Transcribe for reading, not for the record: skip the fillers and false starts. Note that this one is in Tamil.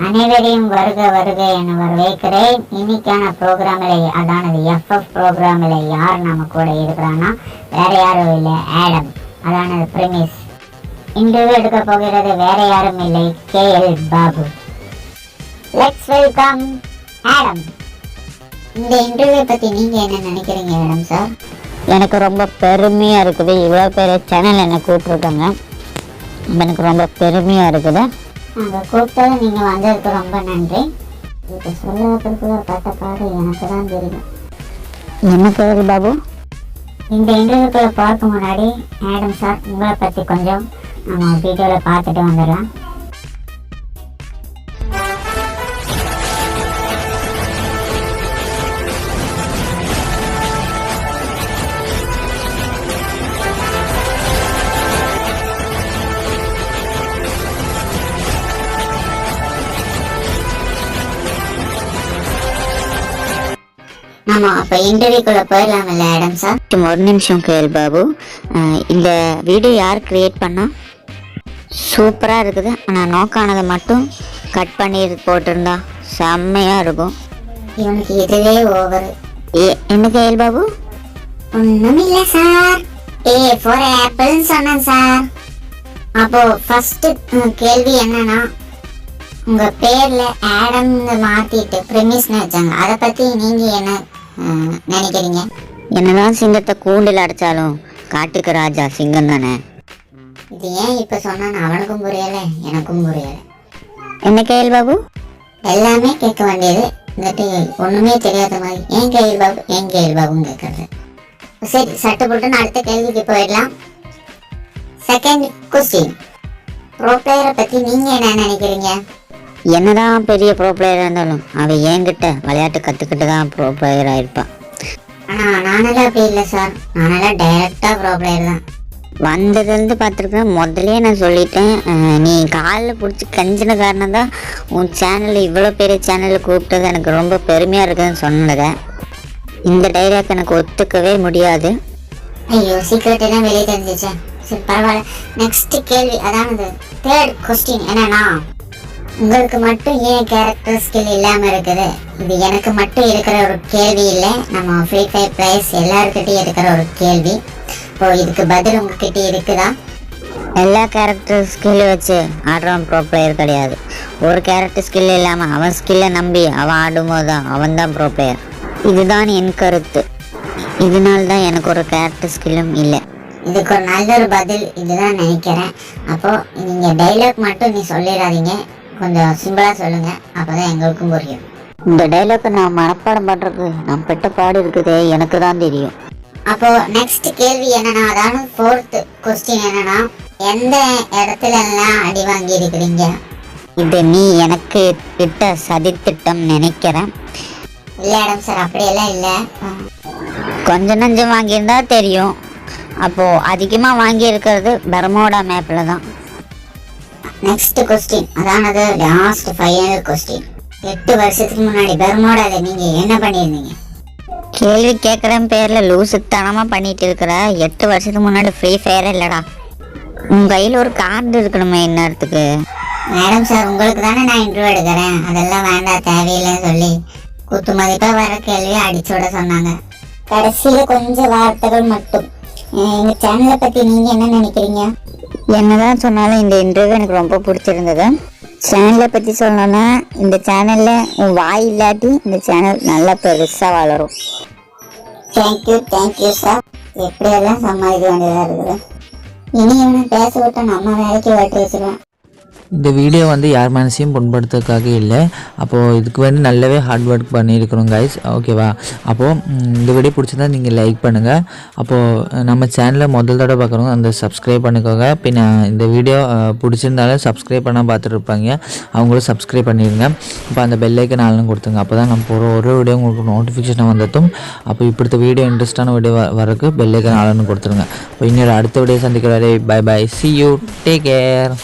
அனைவரையும் வருக வருக என வரவேற்கிறேன். இன்னைக்கான ப்ரோக்ராமில் அதானது எஃப்எஃப் ப்ரோக்ராமில் யார் நம்ம கூட இருக்கிறான்னா வேற யாரும் இல்லை, ஆடம். அதானது பிரிமிஸ். இன்டர்வியூ எடுக்க போகிறது வேற யாரும் இல்லை, KL Babu. Let's welcome Adam. இந்த இன்டர்வியூ பற்றி நீங்கள் என்ன நினைக்கிறீங்க ஆடம் சார்? எனக்கு ரொம்ப பெருமையாக இருக்குது. இவ்வளோ பெரிய சேனல் என்னை கூப்பிட்ருக்காங்க. எனக்கு ரொம்ப பெருமையாக இருக்குது. நாங்கள் கூப்பிட்டது நீங்கள் வந்ததுக்கு ரொம்ப நன்றி. இப்போ சொல்லுறதுக்குள்ள பட்ட பாடு எனக்கு தான் தெரியும். என்ன கேள்வி பாபு? இந்த இன்டர்வியூக்குள்ளே பார்க்க முன்னாடி ஆடம் சார் உங்களை பற்றி கொஞ்சம் நம்ம வீடியோவில் பார்த்துட்டு வந்துடலாம். நம்ம அப்போ இன்டர்வியூக்குள்ளே போயிடலாமில்ல ஆடம் சார்? ஒரு நிமிஷம் கேள் பாபு. இந்த வீடியோ யார் க்ரியேட் பண்ணா? சூப்பராக இருக்குது. ஆனால் நோக்கானதை மட்டும் கட் பண்ணி போட்டிருந்தா செம்மையாக இருக்கும். இவனுக்கு இதுவே ஓவர். என்ன கேள் பாபு? ஒன்றும் இல்லை சார், A4 ஆப்பிள்னு சொன்னேன் சார். அப்போ ஃபர்ஸ்ட் கேள்வி என்னன்னா, உங்க பேர்ல ஆடம்னு மாத்திட்டு பிரிமிஸ்னு வச்சாங்க, அதை பத்தி நீங்க என்ன நினைக்கிறீங்க? என்னதான் சிங்கத்தை கூண்டில் அடைச்சாலும் காட்டுக்கு ராஜா சிங்கம் தானே. இது ஏன் இப்ப சொன்னா அவனுக்கும் புரியல எனக்கும் புரியல. என்ன கேள் பாபு? எல்லாமே கேட்க வேண்டியது வந்துட்டு ஒண்ணுமே தெரியாத மாதிரி ஏன் கேள் பாபு ஏன் கேள் பாபுன்னு கேட்கறது. சரி, சட்டு போட்டு அடுத்த கேள்விக்கு போயிடலாம். செகண்ட் கொஸ்டின், ப்ரோ பிளேயரை பத்தி நீங்க என்ன நினைக்கிறீங்க? என்னதான் பெரிய ப்ரோ பிளேயராக இருந்தாலும் அவன் என்கிட்ட விளையாட்டு கற்றுக்கிட்டு தான் ப்ரோ பிளேயர் ஆயிருப்பான். ஆனால் நானெல்லாம் அப்படி இல்லை சார், நானெல்லாம் டைரக்டாக ப்ரோ பிளேயர் தான். வந்ததுலேருந்து பார்த்துருக்கேன். முதலே நான் சொல்லிட்டேன், நீ காலில் பிடிச்சி கஞ்சின காரணம் தான் உன் சேனலில் இவ்வளோ பெரிய சேனலில் கூப்பிட்டது எனக்கு ரொம்ப பெருமையாக இருக்குதுன்னு சொன்னதை. இந்த டைலாக் எனக்கு ஒத்துக்கவே முடியாது. ஐயோ, சீக்கிரட்டே தான் வெளியே தெரிஞ்சிச்சேன். சரி பரவாயில்ல. நெக்ஸ்ட் கேள்வி, அதானது தேர்ட் கொஸ்டின் என்னன்னா, உங்களுக்கு மட்டும் ஏன் கேரக்டர் ஸ்கில் இல்லாமல் இருக்குது? இது எனக்கு மட்டும் இருக்கிற ஒரு கேள்வி இல்லை, நம்ம ஃப்ரீ ஃபயர் பிளேயர்ஸ் எல்லாருக்கிட்டையும் இருக்கிற ஒரு கேள்வி. இப்போ இதுக்கு பதில் உங்ககிட்ட இருக்குதா? எல்லா கேரக்டர் ஸ்கில்லை வச்சு ஆடுறவன் ப்ரோ பிளேயர் கிடையாது. ஒரு கேரக்டர் ஸ்கில் இல்லாமல் அவன் ஸ்கில்லை நம்பி அவன் ஆடும்போது தான் அவன் தான் ப்ரோ பிளேயர். இதுதான் என் கருத்து. இதனால்தான் எனக்கு ஒரு கேரக்டர் ஸ்கில்லும் இல்லை. இதுக்கு ஒரு நல்ல ஒரு பதில் இதுதான் நினைக்கிறேன். அப்போது நீங்கள் டைலாக் மட்டும் நீ சொல்லிடாதீங்க, கொஞ்சம் சிம்பிளாக சொல்லுங்கள், அப்போ தான் எங்களுக்கும் புரியும். இந்த டைலாக்கை நான் மனப்பாடம் பண்ணுறது நான் பெட்ட பாடு இருக்குதே எனக்கு தான் தெரியும். அப்போது நெக்ஸ்ட் கேள்வி என்னன்னா, அதாவது ஃபோர்த் கொஸ்டின் என்னன்னா, எந்த இடத்துல எல்லாம் அடி வாங்கி இருக்கிறீங்க? இது நீ எனக்கு கிட்ட சதித்திட்டம் நினைக்கிறேன். இல்லை ஆடம் சார், அப்படியெல்லாம் இல்லை. கொஞ்சம் நஞ்சம் வாங்கியிருந்தா தெரியும். அப்போது அதிகமாக வாங்கியிருக்கிறது பெர்மோடா மேப்பில் தான். நெக்ஸ்ட் கொஸ்டின், அதானது லாஸ்ட் ஃபைனல் கொஸ்டின். 8 வருஷத்துக்கு முன்னாடி பெர்மோடாவில் நீங்கள் என்ன பண்ணியிருந்தீங்க? கேள்வி கேட்குறேன் பேரில் லூசுத்தனமாக பண்ணிட்டு இருக்கிற. 8 வருஷத்துக்கு முன்னாடி ஃப்ரீ ஃபயரே இல்லைடா. உங்கள் கையில் ஒரு கார்டு இருக்கணுமே இந்நேரத்துக்கு. மேடம் சார், உங்களுக்கு தானே நான் இன்டர்வியூ எடுக்கிறேன், அதெல்லாம் வேண்டாம் தேவையில்லைன்னு சொல்லி குத்து மதிப்பாக வர கேள்வியை அடிச்சோட சொன்னாங்க. கடைசியில் கொஞ்சம் வார்த்தைகள் மட்டும், எங்கள் சேனலை பற்றி நீங்கள் என்ன நினைக்கிறீங்க? என்னதான் சொன்னாலும் இந்த இன்டர்வியூ எனக்கு ரொம்ப பிடிச்சிருந்தது. சேனலை பற்றி சொல்லணும்னா, இந்த சேனலில் உன் வாய் இல்லாட்டி இந்த சேனல் நல்லா பெருசாக வளரும். Thank you sir. எப்படியெல்லாம் சமாளிக்க வேண்டியதாக இருக்குது. இனி இவனை பேச விட்டா நம்ம வேலைக்கு வெட்டி வச்சுருவேன். இந்த வீடியோ வந்து யார் மனசையும் புண்படுத்துறதுக்காக இல்லை. அப்போது இதுக்கு வந்து நல்லாவே ஹார்ட் ஒர்க் பண்ணியிருக்கிறோம் கைஸ், ஓகேவா? அப்போது இந்த வீடியோ பிடிச்சிருந்தா நீங்கள் லைக் பண்ணுங்கள். அப்போது நம்ம சேனலை முதல் தடவை பார்க்குறவங்க அந்த சப்ஸ்கிரைப் பண்ணிக்கோங்க. பின்ன இந்த வீடியோ பிடிச்சிருந்தாலும் சப்ஸ்கிரைப் பண்ணால் பார்த்துட்டு இருப்பாங்க, அவங்களும் சப்ஸ்கிரைப் பண்ணிடுங்க. அப்போ அந்த பெல்லைக்கு நாளும் கொடுத்துங்க. அப்போ தான் நம்ம போகிற ஒரு வீடியோ உங்களுக்கு நோட்டிஃபிகேஷன் வந்துட்டும். அப்போ இப்படித்த வீடியோ இன்ட்ரெஸ்டான வீடியோ வரக்கு பெல்லைக்கு நாளும் கொடுத்துருங்க. இப்போ இன்னொரு அடுத்த வீடியோ சந்திக்கிற வரை bye bye, see you, take care.